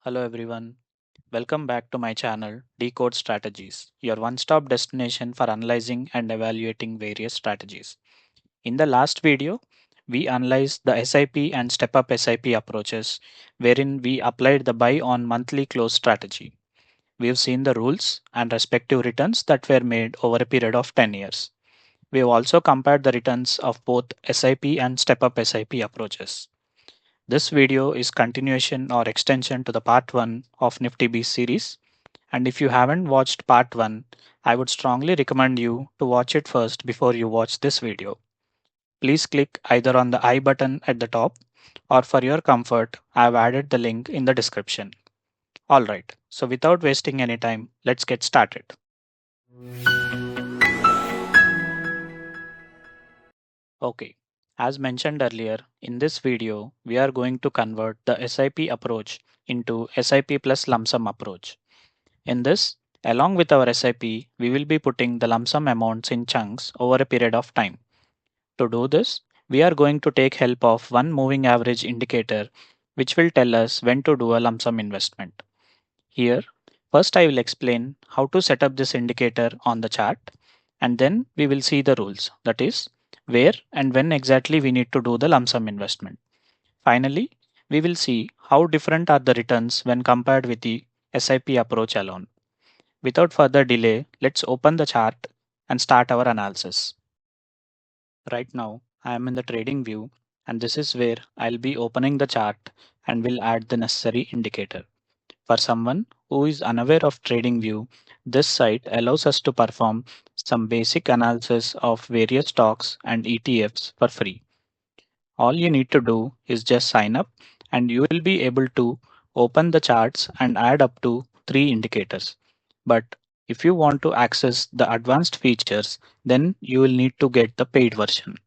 Hello everyone. Welcome back to my channel Decode Strategies, your one-stop destination for analyzing and evaluating various strategies. In the last video, we analyzed the SIP and step-up SIP approaches wherein we applied the buy on monthly close strategy. We've seen the rules and respective returns that were made over a period of 10 years. We've also compared the returns of both SIP and step-up SIP approaches. This video is continuation or extension to the part 1 of Nifty Bees series, and if you haven't watched part 1, I would strongly recommend you to watch it first before you watch this video. Please click either on the I button at the top, or for your comfort, I have added the link in the description. Alright, so without wasting any time, let's get started. Okay, as mentioned earlier, in this video, we are going to convert the SIP approach into SIP plus lump sum approach. In this, along with our SIP, we will be putting the lump sum amounts in chunks over a period of time. To do this, we are going to take help of one moving average indicator, which will tell us when to do a lump sum investment. Here, first I will explain how to set up this indicator on the chart, and then we will see the rules, that is, where and when exactly we need to do the lump sum investment. Finally, we will see how different are the returns when compared with the SIP approach alone. Without further delay, let's open the chart and start our analysis. Right now, I am in the trading view, and this is where I'll be opening the chart and will add the necessary indicator. For someone who is unaware of trading view, this site allows us to perform some basic analysis of various stocks and ETFs for free. All you need to do is just sign up and you will be able to open the charts and add up to 3 indicators. But if you want to access the advanced features, then you will need to get the paid version.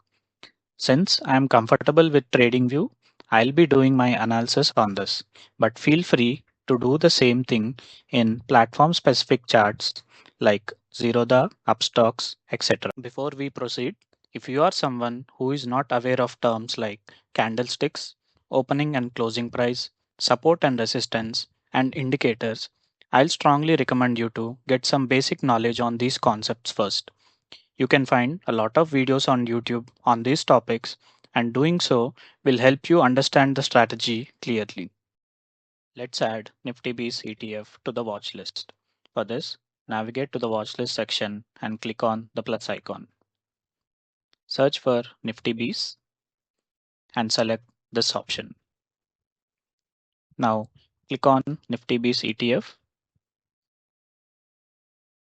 Since I am comfortable with TradingView, I'll be doing my analysis on this, but feel free to do the same thing in platform specific charts like Zerodha, Upstocks, etc. Before we proceed, if you are someone who is not aware of terms like candlesticks, opening and closing price, support and resistance, and indicators, I'll strongly recommend you to get some basic knowledge on these concepts first. You can find a lot of videos on YouTube on these topics, and doing so will help you understand the strategy clearly. Let's add Nifty Bees ETF to the watch list. For this, navigate to the watch list section and click on the plus icon. Search for Nifty Bees and select this option. Now click on Nifty Bees ETF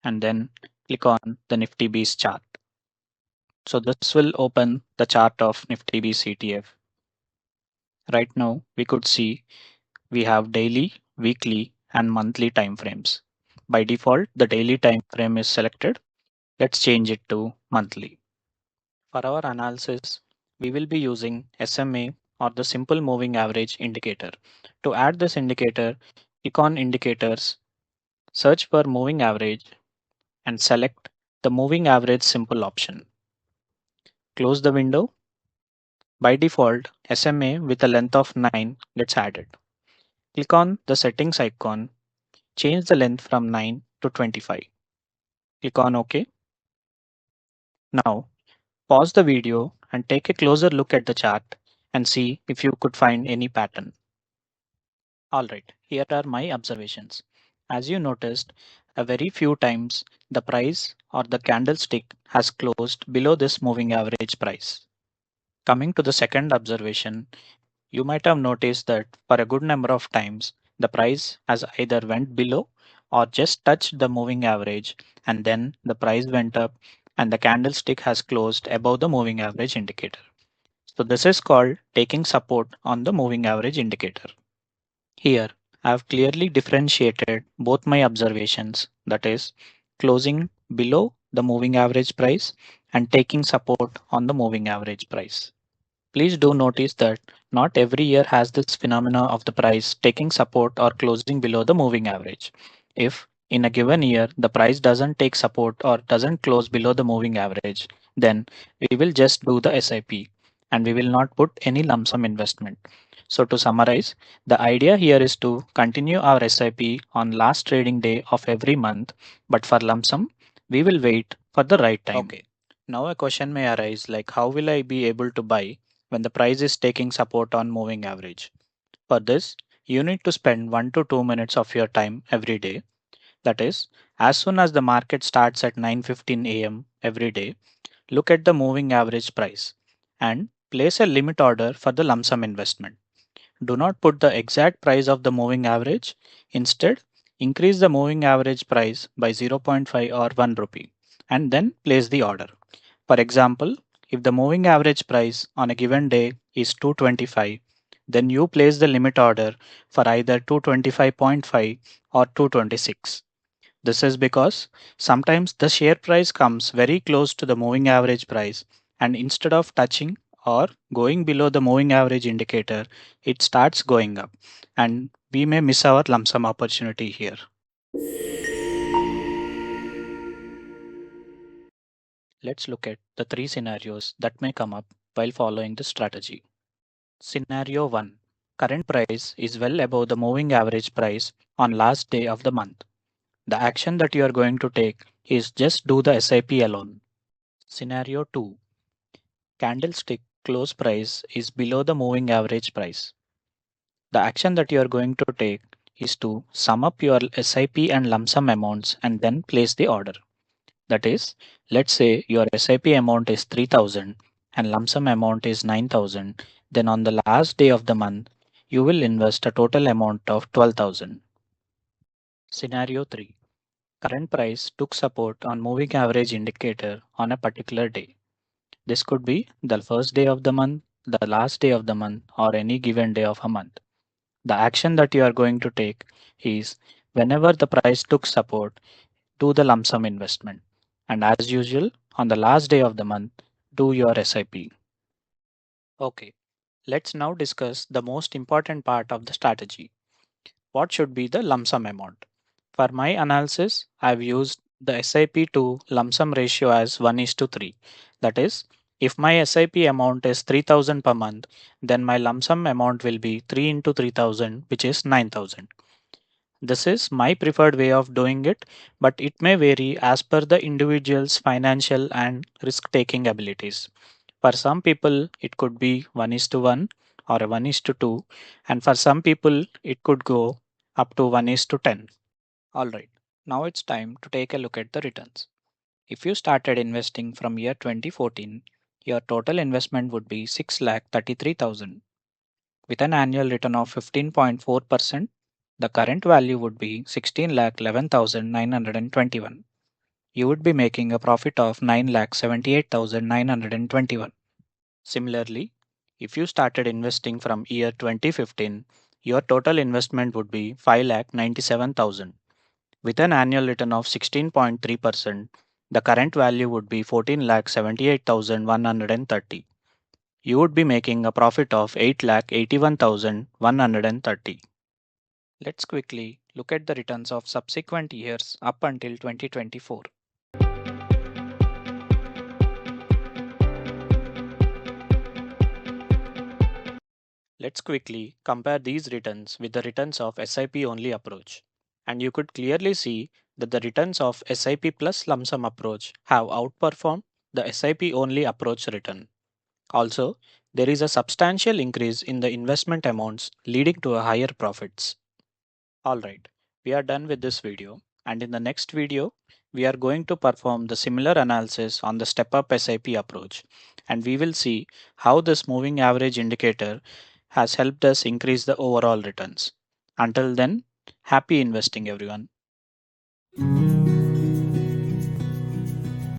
and then click on the Nifty Bees chart. So this will open the chart of Nifty Bees ETF. Right now we could see we have daily, weekly, and monthly time frames. By default, the daily time frame is selected. Let's change it to monthly. For our analysis, we will be using SMA or the simple moving average indicator. To add this indicator, click on indicators, search for moving average, and select the moving average simple option. Close the window. By default, SMA with a length of 9 gets added. Click on the settings icon. Change the length from 9 to 25. Click on OK. Now, pause the video and take a closer look at the chart and see if you could find any pattern. Alright, here are my observations. As you noticed, a very few times the price or the candlestick has closed below this moving average price. Coming to the second observation, you might have noticed that for a good number of times, the price has either went below or just touched the moving average, and then the price went up and the candlestick has closed above the moving average indicator. So this is called taking support on the moving average indicator. Here, I have clearly differentiated both my observations, that is, closing below the moving average price and taking support on the moving average price. Please do notice that not every year has this phenomena of the price taking support or closing below the moving average. If in a given year the price doesn't take support or doesn't close below the moving average, then we will just do the SIP and we will not put any lump sum investment. So to summarize, the idea here is to continue our SIP on last trading day of every month, but for lump sum, we will wait for the right time. Okay. Now a question may arise like how will I be able to buy when the price is taking support on moving average? For this, you need to spend 1 to 2 minutes of your time every day. That is, as soon as the market starts at 9:15 a.m. every day, look at the moving average price and place a limit order for the lump sum investment. Do not put the exact price of the moving average. Instead, increase the moving average price by zero point 0.5 or 1 rupee and then place the order. For example, if the moving average price on a given day is 225, then you place the limit order for either 225.5 or 226. This is because sometimes the share price comes very close to the moving average price, and instead of touching or going below the moving average indicator, it starts going up, and we may miss our lump sum opportunity here. Let's look at the three scenarios that may come up while following this strategy. Scenario 1. Current price is well above the moving average price on last day of the month. The action that you are going to take is just do the SIP alone. Scenario 2. Candlestick close price is below the moving average price. The action that you are going to take is to sum up your SIP and lump sum amounts and then place the order. That is, let's say your SIP amount is 3000 and lump sum amount is 9000, then on the last day of the month, you will invest a total amount of 12,000. Scenario 3. Current price took support on moving average indicator on a particular day. This could be the first day of the month, the last day of the month, or any given day of a month. The action that you are going to take is whenever the price took support, do the lump sum investment. And as usual, on the last day of the month, do your SIP. Okay, let's now discuss the most important part of the strategy. What should be the lump sum amount? For my analysis, I've used the SIP to lump sum ratio as 1 is to 3. That is, if my SIP amount is 3000 per month, then my lump sum amount will be 3 into 3000, which is 9000. This is my preferred way of doing it, but it may vary as per the individual's financial and risk taking abilities. For some people, it could be 1 is to 1 or a 1 is to 2, and for some people, it could go up to 1 is to 10. Alright, now it's time to take a look at the returns. If you started investing from year 2014, your total investment would be 6,33,000. With an annual return of 15.4%, the current value would be 16,11,921. You would be making a profit of 9,78,921. Similarly, if you started investing from year 2015, your total investment would be 5,97,000. With an annual return of 16.3%, the current value would be 14,78,130. You would be making a profit of 8,81,130. Let's quickly look at the returns of subsequent years up until 2024. Let's quickly compare these returns with the returns of SIP only approach. And you could clearly see that the returns of SIP plus lump sum approach have outperformed the SIP only approach return. Also, there is a substantial increase in the investment amounts leading to a higher profits. Alright, we are done with this video, and in the next video, we are going to perform the similar analysis on the step up SIP approach, and we will see how this moving average indicator has helped us increase the overall returns. Until then, happy investing everyone.